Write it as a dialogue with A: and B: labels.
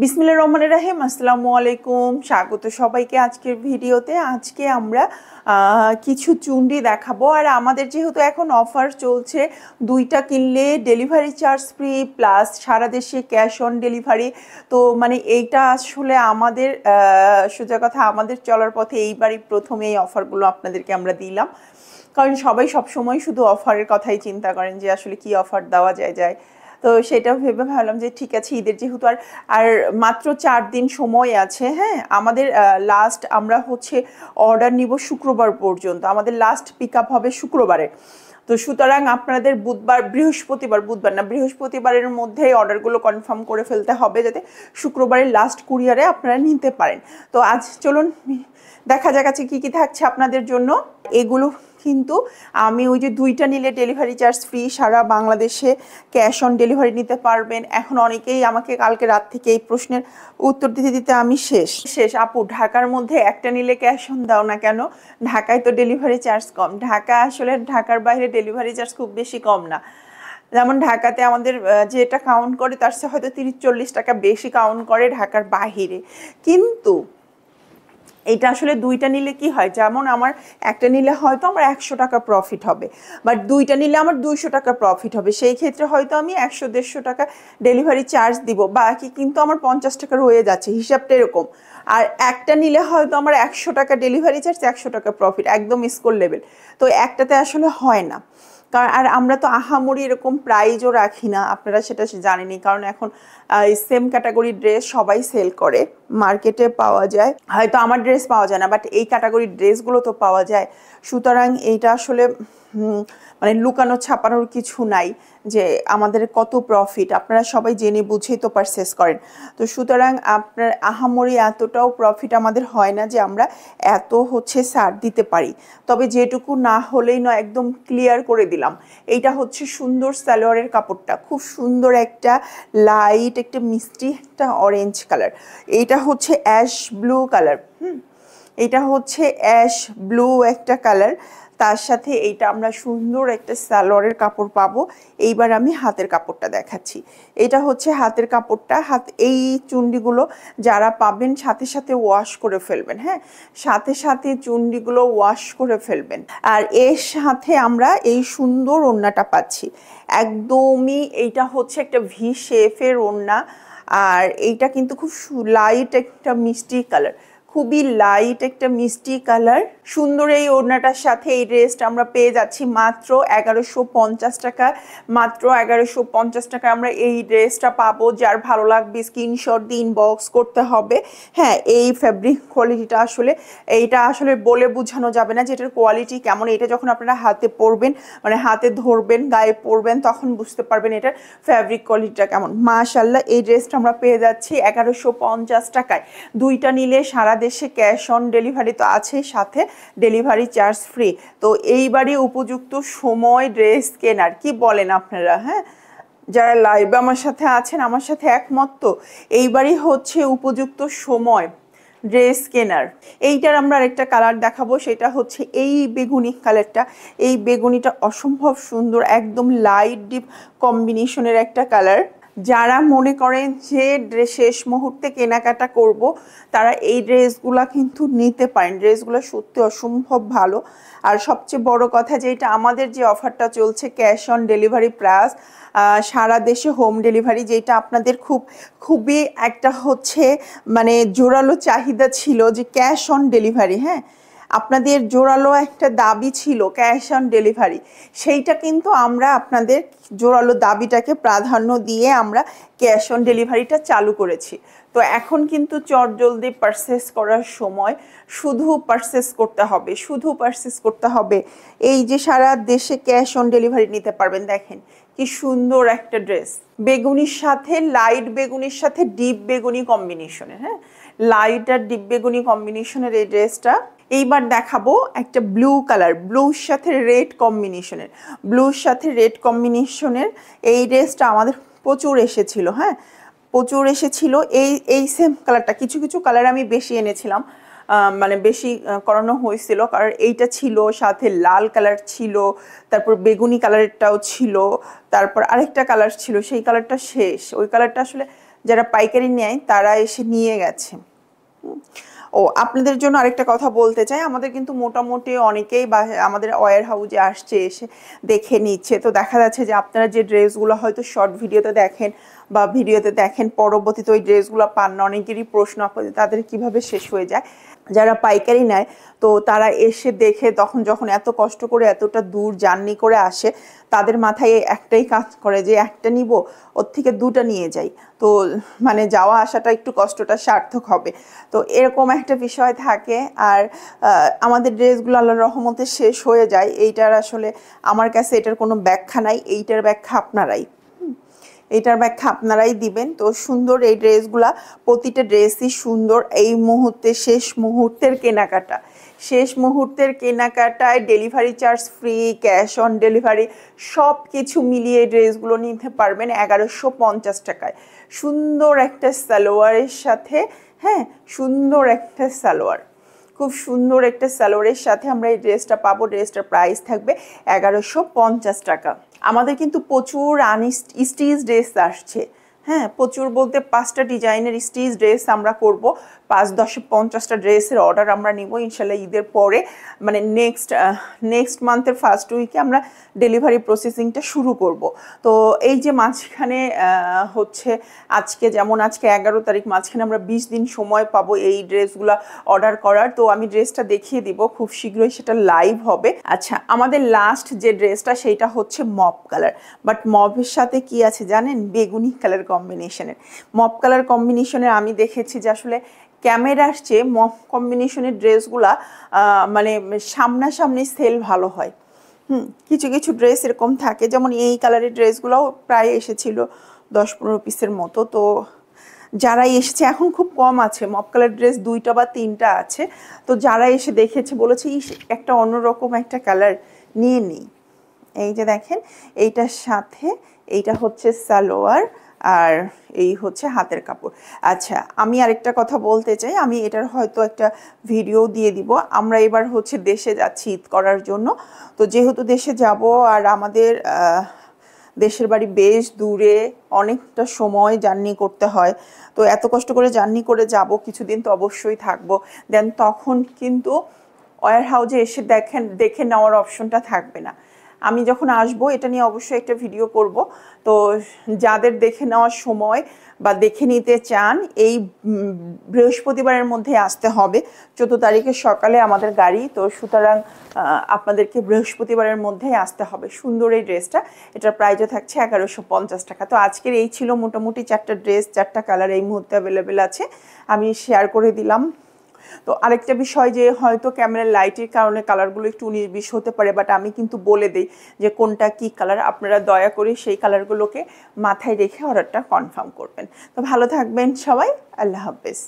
A: বিসমিল্লাহির রহমানির রহিম। আসসালামু আলাইকুম, স্বাগত সবাইকে আজকের ভিডিওতে। আজকে আমরা কিছু চুন্ডি দেখাবো। আর আমাদের যেহেতু এখন অফার চলছে, 2টা কিনলে ডেলিভারি চার্জ ফ্রি প্লাস সারা দেশে ক্যাশ অন ডেলিভারি। তো মানে এইটা আসলে আমাদের সোজা কথা আমাদের চলার পথে এইবারই প্রথম এই অফারগুলো আপনাদেরকে আমরা দিলাম, কারণ সবাই সবসময় শুধু অফারের কথাই চিন্তা করেন যে আসলে কি অফার দেওয়া যায়। তো সেটা ভেবে ভাবলাম যে ঠিক আছে, ঈদের যেহেতু আর মাত্র 4 দিন সময় আছে। হ্যাঁ, আমাদের লাস্ট আমরা হচ্ছে অর্ডার নিব শুক্রবার পর্যন্ত, আমাদের লাস্ট পিক আপ হবে শুক্রবারে। তো সুতরাং আপনাদের বৃহস্পতিবারের মধ্যে অর্ডারগুলো কনফার্ম করে ফেলতে হবে, যাতে শুক্রবারের লাস্ট কুরিয়ারে আপনারা নিতে পারেন। তো আজ চলুন দেখা যাক আছে কি থাকছে আপনাদের জন্য। এগুলো কিন্তু আমি ওই যে 2টা নিলে ডেলিভারি চার্জ ফ্রি, সারা বাংলাদেশে ক্যাশ অন ডেলিভারি নিতে পারবেন। এখন অনেকেই আমাকে কালকে রাত থেকে এই প্রশ্নের উত্তর দিতে আমি শেষ আপু, ঢাকার মধ্যে একটা নিলে ক্যাশ অন দাও না কেন? ঢাকায় তো ডেলিভারি চার্জ কম। ঢাকার বাইরে ডেলিভারি চার্জ খুব বেশি কম না। যেমন ঢাকাতে আমাদের যেটা কাউন্ট করে তার সাথে হয়তো 30-40 টাকা বেশি কাউন্ট করে ঢাকার বাহিরে। কিন্তু এটা আসলে 2টা নিলে কি হয়, যেমন আমার একটা নিলে হয়তো আমার 100 টাকা প্রফিট হবে, বাট 2টা নিলে আমার 200 টাকা প্রফিট হবে। সেই ক্ষেত্রে হয়তো আমি 100-150 টাকা ডেলিভারি চার্জ দিব, বাকি কিন্তু আমার 50 টাকা রয়ে যাচ্ছে, হিসাবটা এরকম। আর একটা নিলে হয়তো আমার 100 টাকা ডেলিভারি চার্জ, 100 টাকা প্রফিট, একদম স্কোর লেভেল। তো একটাতে আসলে হয় না। কারণ আর আমরা তো আহামরি এরকম প্রাইজও রাখি না, আপনারা সেটা জানেনই। কারণ এখন সেম ক্যাটাগরির ড্রেস সবাই সেল করে, মার্কেটে পাওয়া যায়। হয়তো আমার ড্রেস পাওয়া যায় না, বাট এই ক্যাটাগরির ড্রেসগুলো তো পাওয়া যায়। সুতরাং এইটা আসলে মানে লুকানো ছাপানোর কিছু নাই যে আমাদের কত প্রফিট, আপনারা সবাই জেনে বুঝেই তো পারচেস করেন। তো সুতরাং আপনার আহামরি এতটাও প্রফিট আমাদের হয় না যে আমরা এত ছাড় দিতে পারি। তবে যেটুকু না হলেই নয়, একদম ক্লিয়ার করে দিলাম। এইটা হচ্ছে সুন্দর সালোয়ারের কাপড়টা, খুব সুন্দর একটা লাইট, একটা মিষ্টি একটা অরেঞ্জ কালার। এইটা হচ্ছে অ্যাশ ব্লু কালার। এটা হচ্ছে অ্যাশ ব্লু একটা কালার, তার সাথে এইটা আমরা সুন্দর একটা সালোয়ারের কাপড় পাবো। এইবার আমি হাতের কাপড়টা দেখাচ্ছি। এটা হচ্ছে হাতের কাপড়টা। এই চুন্ডিগুলো যারা পাবেন সাথে সাথে ওয়াশ করে ফেলবেন। হ্যাঁ, সাথে চুন্ডিগুলো ওয়াশ করে ফেলবেন। আর এর সাথে আমরা এই সুন্দর ওড়নাটা পাচ্ছি, একদমই এইটা হচ্ছে একটা ভি শেপের ওড়না। আর এইটা কিন্তু খুব লাইট একটা মিষ্টি কালার, খুবই লাইট একটা মিষ্টি কালার। সুন্দর এই ওড়নাটার সাথে এই ড্রেসটা আমরা পেয়ে যাচ্ছি মাত্র 1150 টাকা। মাত্র 1150 টাকা আমরা এই ড্রেসটা পাবো। যার ভালো লাগবে স্ক্রিনশট দিয়ে ইনবক্স করতে হবে। হ্যাঁ, এই ফ্যাব্রিক কোয়ালিটিটা এইটা আসলে বলে বোঝানো যাবে না যে এটার কোয়ালিটি কেমন। এটা যখন আপনারা হাতে পরবেন, মানে হাতে ধরবেন, গায়ে পরবেন, তখন বুঝতে পারবেন এটার ফ্যাব্রিক কোয়ালিটিটা কেমন। মাশাআল্লাহ, এই ড্রেসটা আমরা পেয়ে যাচ্ছি 1150 টাকায়। 2টা নিলে সারা দেশে ক্যাশ অন ডেলিভারি তো আছে, সাথে ডেলিভারি চার্জ ফ্রি। তো এইবারই উপযুক্ত সময় ড্রেস কেনার, কি বলেন আপনারা? হ্যাঁ, যারা লাইভে আমার সাথে আছেন, আমার সাথে একমত তো? এইবারই হচ্ছে উপযুক্ত সময় ড্রেস কেনার। এইটার আমরা আরেকটা কালার দেখাবো, সেটা হচ্ছে এই বেগুনি কালারটা। এই বেগুনিটা অসম্ভব সুন্দর, একদম লাইট ডিপ কম্বিনেশনের একটা কালার। যারা মনে করেন যে শেষ মুহূর্তে কেনাকাটা করব, তারা এই ড্রেসগুলো কিন্তু নিতে পারেন। ড্রেসগুলো সত্যি অসম্ভব ভালো। আর সবচেয়ে বড় কথা, যেটা আমাদের যে অফারটা চলছে ক্যাশ অন ডেলিভারি প্লাস সারা দেশে হোম ডেলিভারি, যেটা আপনাদের খুবই একটা মানে জোরালো চাহিদা ছিল যে ক্যাশ অন ডেলিভারি। হ্যাঁ, আপনাদের জোরালো একটা দাবি ছিল ক্যাশ অন ডেলিভারি। সেইটা কিন্তু আমরা আপনাদের জোরালো দাবিটাকে প্রাধান্য দিয়ে আমরা ক্যাশ অন ডেলিভারিটা চালু করেছি। তো এখন কিন্তু চটজলদি পারচেস করার সময়, শুধু পারচেস করতে হবে। এই যে সারা দেশে ক্যাশ অন ডেলিভারি নিতে পারবেন। দেখেন কি সুন্দর একটা ড্রেস, বেগুনির সাথে লাইট বেগুনির সাথে ডিপ বেগুনি কম্বিনেশনের। হ্যাঁ, লাইট আর ডিপ বেগুনি কম্বিনেশনের এই ড্রেসটা। এইবার দেখাবো একটা ব্লু কালার, ব্লুর সাথে রেড কম্বিনেশনের এই ড্রেসটা আমাদের প্রচুর এসেছিল। হ্যাঁ, প্রচুর এসেছিল এই সেম কালারটা। কিছু কালার আমি বেশি এনেছিলাম, মানে বেশি করানো হয়েছিল, কারণ এইটা ছিল, সাথে লাল কালার ছিল, তারপর বেগুনি কালারটাও ছিল, তারপর আরেকটা কালার ছিল, সেই কালারটা শেষ। ওই কালারটা আসলে যারা পাইকারি নেয় তারা এসে নিয়ে গেছে। ও আপনাদের জন্য আরেকটা কথা বলতে চাই, আমাদের কিন্তু মোটামুটি অনেকেই বা আমাদের ওয়্যার হাউসে আসছে, এসে দেখে নিচ্ছে। তো দেখা যাচ্ছে যে আপনারা যে ড্রেসগুলো হয়তো শর্ট ভিডিওতে দেখেন বা ভিডিওতে দেখেন, পরবর্তীতে ওই ড্রেসগুলো পান না। অনেকেরই প্রশ্ন আপনাদের, তাদের কিভাবে শেষ হয়ে যায়। যারা পাইকারি নেয় তো তারা এসে দেখে, তখন যখন এত কষ্ট করে এতটা দূর জার্নি করে আসে, তাদের মাথায় একটাই কাজ করে যে একটা নিব, ওর থেকে দুটা নিয়ে যাই, তো মানে যাওয়া আসাটা একটু কষ্টটা সার্থক হবে। তো এরকম একটা বিষয় থাকে। আর আমাদের ড্রেসগুলো আল্লাহর রহমতে শেষ হয়ে যায়, এইটার আসলে আমার কাছে এটার কোনো ব্যাখ্যা নাই, এইটার ব্যাখ্যা আপনারাই, এইটার ব্যাখ্যা আপনারাই দিবেন। তো সুন্দর এই ড্রেসগুলা, প্রতিটা ড্রেসই সুন্দর। এই মুহূর্তে শেষ মুহূর্তের কেনাকাটা, শেষ মুহূর্তের কেনাকাটায় delivery charge free, cash on delivery সব কিছু মিলিয়ে ড্রেসগুলো নিতে পারবেন 1150 টাকায়। সুন্দর একটা সালোয়ারের সাথে, হ্যাঁ সুন্দর একটা সালোয়ার, খুব সুন্দর একটা সালোয়ারের সাথে আমরা এই ড্রেসটা পাবো। ড্রেসটার প্রাইস থাকবে 1150 টাকা। আমাদের কিন্তু প্রচুর স্টিচ ড্রেস আসছে, হ্যাঁ প্রচুর বলতে 5টা ডিজাইনের স্টিচ ড্রেস আমরা করব। 5-10-50টা ড্রেসের অর্ডার আমরা নিব ইনশাল্লাহ ঈদের পরে, মানে নেক্সট মান্থের ফার্স্ট উইকে আমরা ডেলিভারি প্রসেসিংটা শুরু করব। তো এই যে মাঝখানে হচ্ছে আজকে, যেমন আজকে 11 তারিখ, মাঝখানে আমরা 20 দিন সময় পাবো এই ড্রেসগুলো অর্ডার করার। তো আমি ড্রেসটা দেখিয়ে দিব খুব শীঘ্রই, সেটা লাইভ হবে। আচ্ছা, আমাদের লাস্ট যে ড্রেসটা সেইটা হচ্ছে মপ কালার, বাট মপের সাথে কি আছে জানেন? বেগুনি কালার কম্বিনেশনের। মপ কালার কম্বিনেশনের আমি দেখেছি যে আসলে ক্যামেরার চেয়ে মপ কম্বিনেশনের ড্রেসগুলা মানে সামনাসামনি সেল ভালো হয়। কিছু কিছু ড্রেস এরকম থাকে, যেমন এই কালারের ড্রেসগুলোও প্রায় এসেছিল 10-15 পিসের মতো। তো যারাই এসেছে, এখন খুব কম আছে, মপ কালার ড্রেস 2টা বা 3টা আছে। তো যারা এসে দেখেছে বলেছে একটা অন্যরকম একটা কালার নিয়ে নিই। এই যে দেখেন, এইটার সাথে এইটা হচ্ছে সালোয়ার, আর এই হচ্ছে হাতের কাপড়। আচ্ছা, আমি আরেকটা কথা বলতে চাই, আমি এটার হয়তো একটা ভিডিও দিয়ে দিব। আমরা এবার হচ্ছে দেশে যাচ্ছি ঈদ করার জন্য। তো যেহেতু দেশে যাব, আর আমাদের দেশের বাড়ি বেশ দূরে, অনেকটা সময় জার্নি করতে হয়। তো এত কষ্ট করে জার্নি করে যাব, কিছুদিন তো অবশ্যই থাকবো। দেন তখন কিন্তু ওয়্যার হাউসে এসে দেখে নেওয়ার অপশনটা থাকবে না। আমি যখন আসবো এটা নিয়ে অবশ্যই একটা ভিডিও করব। তো যাদের দেখে নেওয়ার সময় বা দেখে নিতে চান, এই বৃহস্পতিবারের মধ্যে আসতে হবে। 14 তারিখের সকালে আমাদের গাড়ি, তো সুতরাং আপনাদেরকে বৃহস্পতিবারের মধ্যেই আসতে হবে। সুন্দর এই ড্রেসটা, এটার প্রাইসও থাকছে 1150 টাকা। তো আজকের এই ছিল মোটামুটি 4টা ড্রেস, 4টা কালার এই মুহূর্তে অ্যাভেলেবেল আছে, আমি শেয়ার করে দিলাম। তো আরেকটা বিষয় যে হয়তো ক্যামেরার লাইটের কারণে কালারগুলো একটু 19-20 হতে পারে, বাট আমি কিন্তু বলে দিই যে কোনটা কি কালার। আপনারা দয়া করে সেই কালারগুলোকে মাথায় রেখে অর্ডারটা কনফার্ম করবেন। তো ভালো থাকবেন সবাই, আল্লাহ হাফেজ।